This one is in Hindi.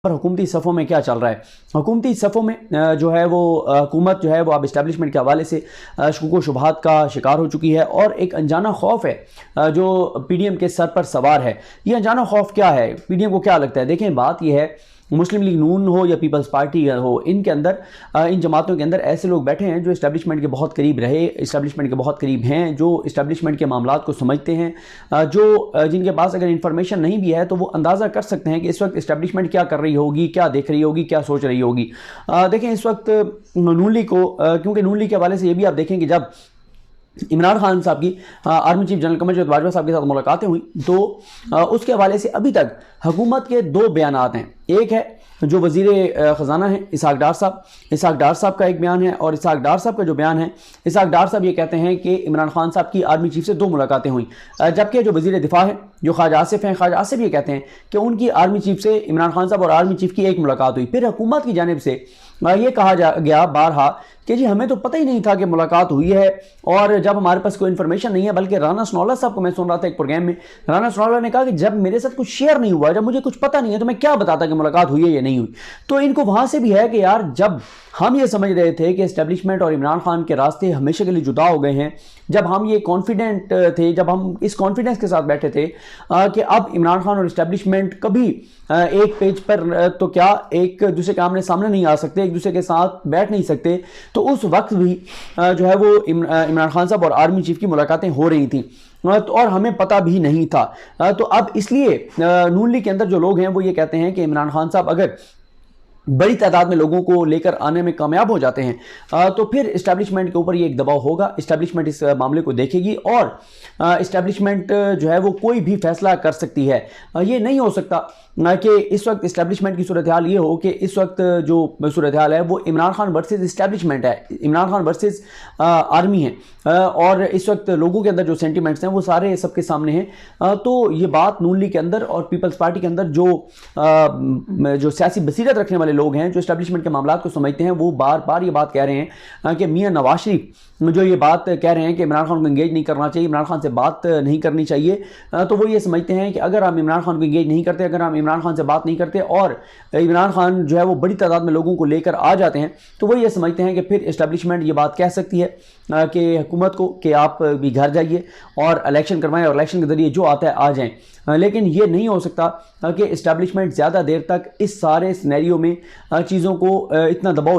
पर हुकूमती सफ़ों में क्या चल रहा है। हुकूमती सफ़ों में जो है वो हुकूमत जो है वो अब इस्टेब्लिशमेंट के हवाले से शुकूक व शुबहात का शिकार हो चुकी है और एक अनजाना खौफ है जो पीडीएम के सर पर सवार है। ये अनजाना खौफ क्या है, पीडीएम को क्या लगता है? देखें, बात यह है, मुस्लिम लीग नून हो या पीपल्स पार्टी हो, इनके अंदर इन जमातों के अंदर ऐसे लोग बैठे हैं जो इस्टेब्लिशमेंट के बहुत करीब रहे, इस्टेब्लिशमेंट के बहुत करीब हैं, जो इस्टेब्लिशमेंट के मामलात को समझते हैं, जो जिनके पास अगर इंफॉर्मेशन नहीं भी है तो वो अंदाज़ा कर सकते हैं कि इस वक्त इस्टेब्लिशमेंट क्या कर रही होगी, क्या देख रही होगी, क्या सोच रही होगी। देखें, इस वक्त नून लीग को क्योंकि नून लीग के हवाले से ये भी आप देखें कि जब इमरान खान साहब की आर्मी चीफ जनरल कमर बाजवा साहब के साथ मुलाकातें हुई तो उसके हवाले से अभी तक हुकूमत के दो बयानात हैं। एक है जो वजीर ख़जाना है इसहाक डार साहब का एक बयान है, और इसहाक डार साहब का जो बयान है, इसहाक डार साहब ये कहते हैं कि इमरान खान साहब की आर्मी चीफ से 2 मुलाकातें हुई, जबकि जो वजीर दिफा है जो ख्वाजा आसिफ हैं, ख्वाजा आसिफ ये कहते हैं कि उनकी आर्मी चीफ से इमरान खान साहब और आर्मी चीफ की एक मुलाकात हुई। फिर हुकूमत की जानिब से ये कहा गया बारहा कि जी हमें तो पता ही नहीं था कि मुलाकात हुई है, और जब हमारे पास कोई इन्फॉर्मेशन नहीं है, बल्कि राना सनौला साहब को मैं सुन रहा था एक प्रोग्राम में, राना सनौला ने कहा कि जब मेरे साथ कुछ शेयर नहीं हुआ, जब मुझे कुछ पता नहीं है तो मैं क्या बताता कि मुलाकात हुई है या नहीं हुई। तो इनको वहां से भी है कि यार, जब हम ये समझ रहे थे कि इस्टेब्लिशमेंट और इमरान खान के रास्ते हमेशा के लिए जुदा हो गए हैं, जब हम ये कॉन्फिडेंट थे, जब हम इस कॉन्फिडेंस के साथ बैठे थे कि अब इमरान खान और इस्टेब्लिशमेंट कभी एक पेज पर तो क्या एक दूसरे के आमने सामने नहीं आ सकते, एक दूसरे के साथ बैठ नहीं सकते, तो उस वक्त भी जो है वो इमरान खान साहब और आर्मी चीफ की मुलाकातें हो रही थी और हमें पता भी नहीं था। तो अब इसलिए नून लीग के अंदर जो लोग हैं वो ये कहते हैं कि इमरान खान साहब अगर बड़ी तादाद में लोगों को लेकर आने में कामयाब हो जाते हैं तो फिर इस्टेब्लिशमेंट के ऊपर ये एक दबाव होगा, इस्टेब्लिशमेंट इस मामले को देखेगी और इस्टेब्लिशमेंट जो है वो कोई भी फैसला कर सकती है। ये नहीं हो सकता कि इस वक्त इस्टेब्लिशमेंट की सूरत हाल ये हो कि इस वक्त जो सूरत हाल है वो इमरान खान वर्सेस इस्टेब्लिशमेंट है, इमरान खान वर्सेस आर्मी है, और इस वक्त लोगों के अंदर जो सेंटिमेंट्स हैं वो सारे सबके सामने हैं। तो ये बात नून लीग के अंदर और पीपल्स पार्टी के अंदर जो सियासी बसीरत रखने वाले लोग हैं, जो इस्टेब्लिशमेंट के मामलात को समझते हैं, वो बार बार ये बात कह रहे हैं कि मियां नवाज शरीफ जो ये बात कह रहे हैं कि इमरान खान को इंगेज नहीं करना चाहिए, इमरान खान से बात नहीं करनी चाहिए, तो वो ये समझते हैं कि अगर हम इमरान खान को इंगेज नहीं करते, अगर हम इमरान खान से बात नहीं करते और इमरान खान जो है वो बड़ी तादाद में लोगों को लेकर आ जाते हैं, तो वो ये समझते हैं कि फिर इस्टेब्लिशमेंट ये बात कह सकती है कि हुकूमत को कि आप भी घर जाइए और इलेक्शन करवाएं और इलेक्शन के जरिए जो आता है आ जाएं। लेकिन ये नहीं हो सकता कि इस्टेब्लिशमेंट ज़्यादा देर तक इस सारे सिनेरियो में चीज़ों को इतना दबाव